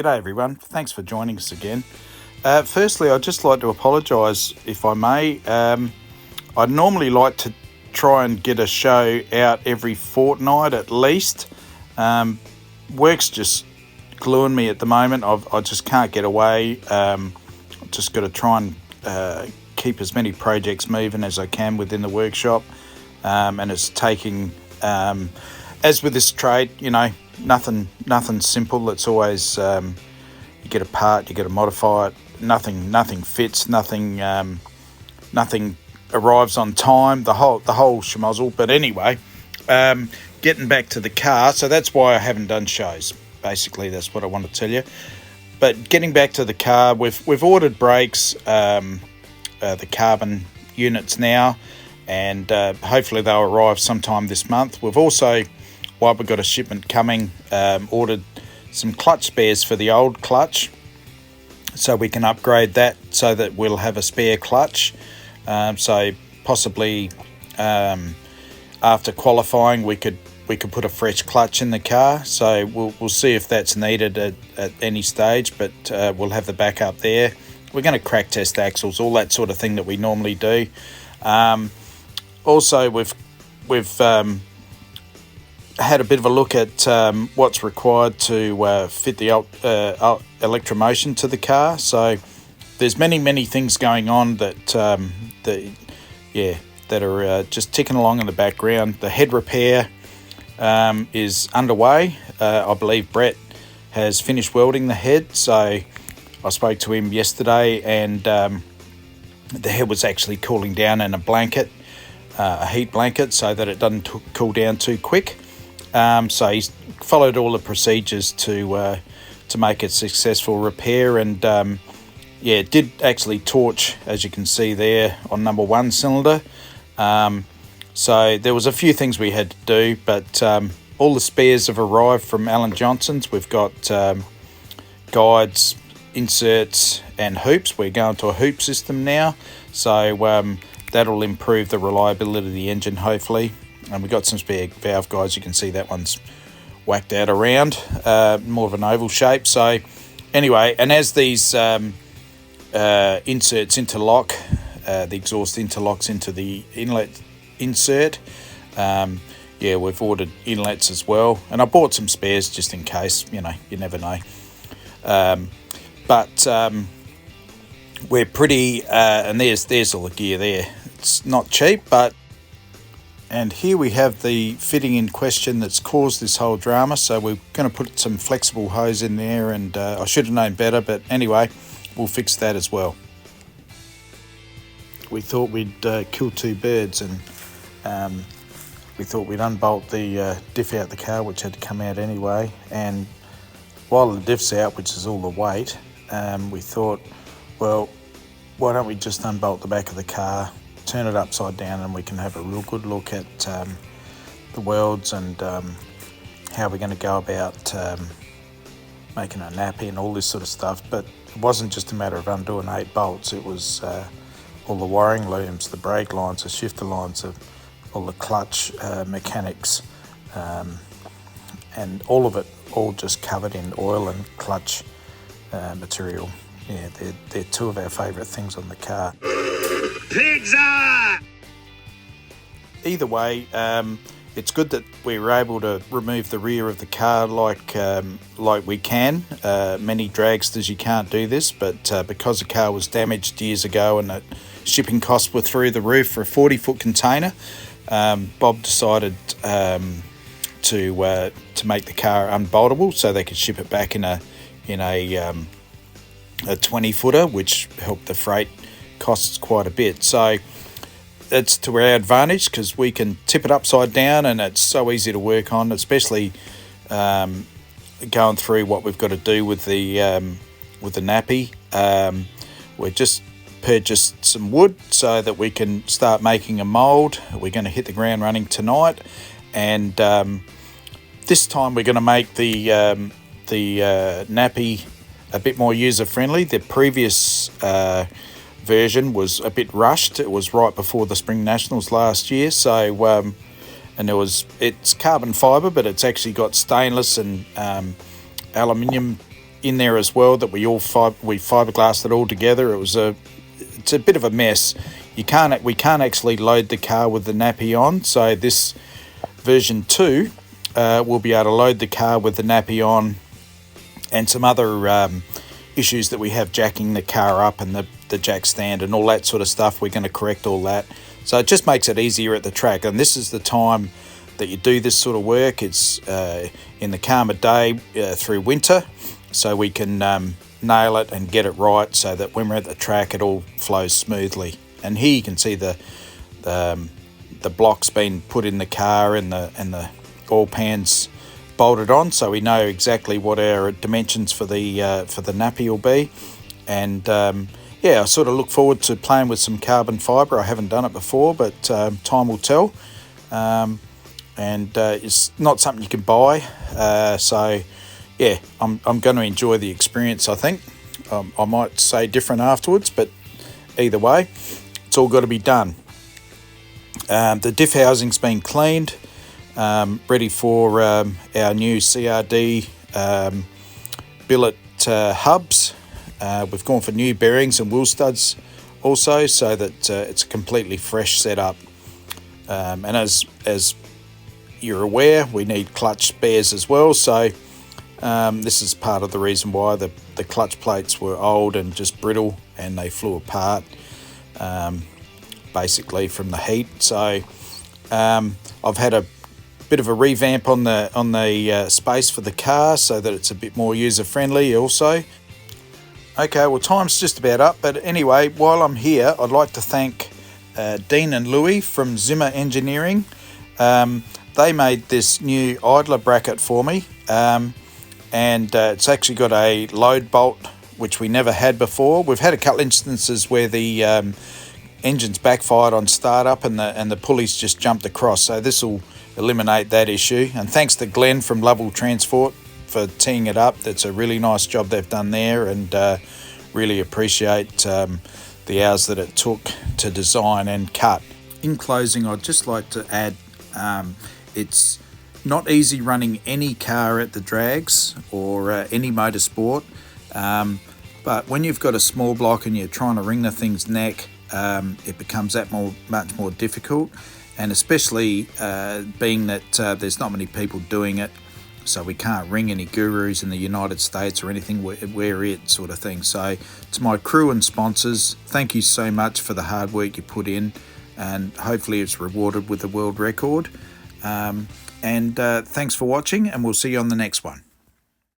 G'day everyone, thanks for joining us again. Firstly, I'd just like to apologise if I may. I'd normally like to try and get a show out every fortnight at least. Work's just gluing me at the moment. I just can't get away. Just got to try and keep as many projects moving as I can within the workshop. And it's taking, as with this trade, nothing simple. It's always you get a part, you got to modify it. Nothing fits. Nothing arrives on time. The whole schmozzle. But anyway, getting back to the car. So that's why I haven't done shows. Basically, that's what I want to tell you. But getting back to the car, we've ordered brakes, the carbon units now, and hopefully they'll arrive sometime this month. We've also, while we've got a shipment coming, ordered some clutch spares for the old clutch, so we can upgrade that so that we'll have a spare clutch. So possibly after qualifying, we could put a fresh clutch in the car. So we'll see if that's needed at any stage, but we'll have the backup there. We're going to crack test axles, all that sort of thing that we normally do. Also, we've had a bit of a look at what's required to fit the electromotion to the car. So there's many things going on that are just ticking along in the background. The head repair is underway. I believe Brett has finished welding the head, so I spoke to him yesterday, and the head was actually cooling down in a blanket, a heat blanket, so that it doesn't cool down too quick. So he's followed all the procedures to make a successful repair, and it did actually torch, as you can see there, on number 1 cylinder. So there was a few things we had to do, but all the spares have arrived from Alan Johnson's. We've got guides, inserts and hoops. We're going to a hoop system now, so that'll improve the reliability of the engine hopefully. And we've got some spare valve guides. You can see that one's whacked out around, more of an oval shape. So anyway, and as these inserts interlock, the exhaust interlocks into the inlet insert, we've ordered inlets as well, and I bought some spares just in case. You never know. But we're pretty, and there's all the gear there. It's not cheap, but. And here we have the fitting in question that's caused this whole drama. So we're going to put some flexible hose in there, and I should have known better, but anyway, we'll fix that as well. We thought we'd kill two birds, and we thought we'd unbolt the diff out the car, which had to come out anyway. And while the diff's out, which is all the weight, we thought, well, why don't we just unbolt the back of the car, turn it upside down, and we can have a real good look at the welds and how we're going to go about making a nappy and all this sort of stuff. But it wasn't just a matter of undoing 8 bolts. It was all the wiring looms, the brake lines, the shifter lines, all the clutch mechanics, and all of it all just covered in oil and clutch material. Yeah, they're two of our favourite things on the car. Pizza! Either way, it's good that we were able to remove the rear of the car like we can. Many dragsters you can't do this, but because the car was damaged years ago and the shipping costs were through the roof for a 40-foot container, Bob decided to make the car unboltable so they could ship it back in a 20-footer, which helped the freight costs quite a bit. So it's to our advantage because we can tip it upside down, and it's so easy to work on, especially going through what we've got to do with the nappy. We just purchased some wood so that we can start making a mould. We're going to hit the ground running tonight, and this time we're going to make the nappy a bit more user-friendly. The previous version was a bit rushed. It was right before the Spring Nationals last year, so and it's carbon fibre, but it's actually got stainless and aluminium in there as well that we fiberglassed it all together. It's a bit of a mess. We can't actually load the car with the nappy on, so this version 2 we'll be able to load the car with the nappy on, and some other issues that we have jacking the car up and the jack stand and all that sort of stuff. We're going to correct all that, so it just makes it easier at the track. And this is the time that you do this sort of work. It's in the calmer day through winter, so we can nail it and get it right so that when we're at the track it all flows smoothly. And here you can see the blocks being put in the car and the oil pans bolted on, so we know exactly what our dimensions for the nappy will be. And I sort of look forward to playing with some carbon fibre. I haven't done it before, but time will tell. And it's not something you can buy, so yeah, I'm going to enjoy the experience. I think I might say different afterwards, but either way, it's all got to be done. The diff housing's been cleaned, ready for our new CRD billet hubs. We've gone for new bearings and wheel studs also, so that it's a completely fresh setup. And as you're aware, we need clutch spares as well, so this is part of the reason why the clutch plates were old and just brittle, and they flew apart basically from the heat. So I've had a bit of a revamp on the space for the car so that it's a bit more user friendly also. Okay, well, time's just about up, but anyway, while I'm here, I'd like to thank Dean and Louis from Zimmer Engineering. They made this new idler bracket for me, and it's actually got a load bolt, which we never had before. We've had a couple instances where the engine's backfired on startup and the pulleys just jumped across, so this will eliminate that issue. And thanks to Glenn from Lovell Transport for teeing it up. That's a really nice job they've done there, and really appreciate the hours that it took to design and cut. In closing, I'd just like to add, it's not easy running any car at the drags or any motorsport, but when you've got a small block and you're trying to wring the thing's neck, it becomes much more difficult. And especially being that there's not many people doing it, so we can't ring any gurus in the United States or anything where it sort of thing. So to my crew and sponsors, thank you so much for the hard work you put in, and hopefully it's rewarded with a world record. And thanks for watching, and we'll see you on the next one.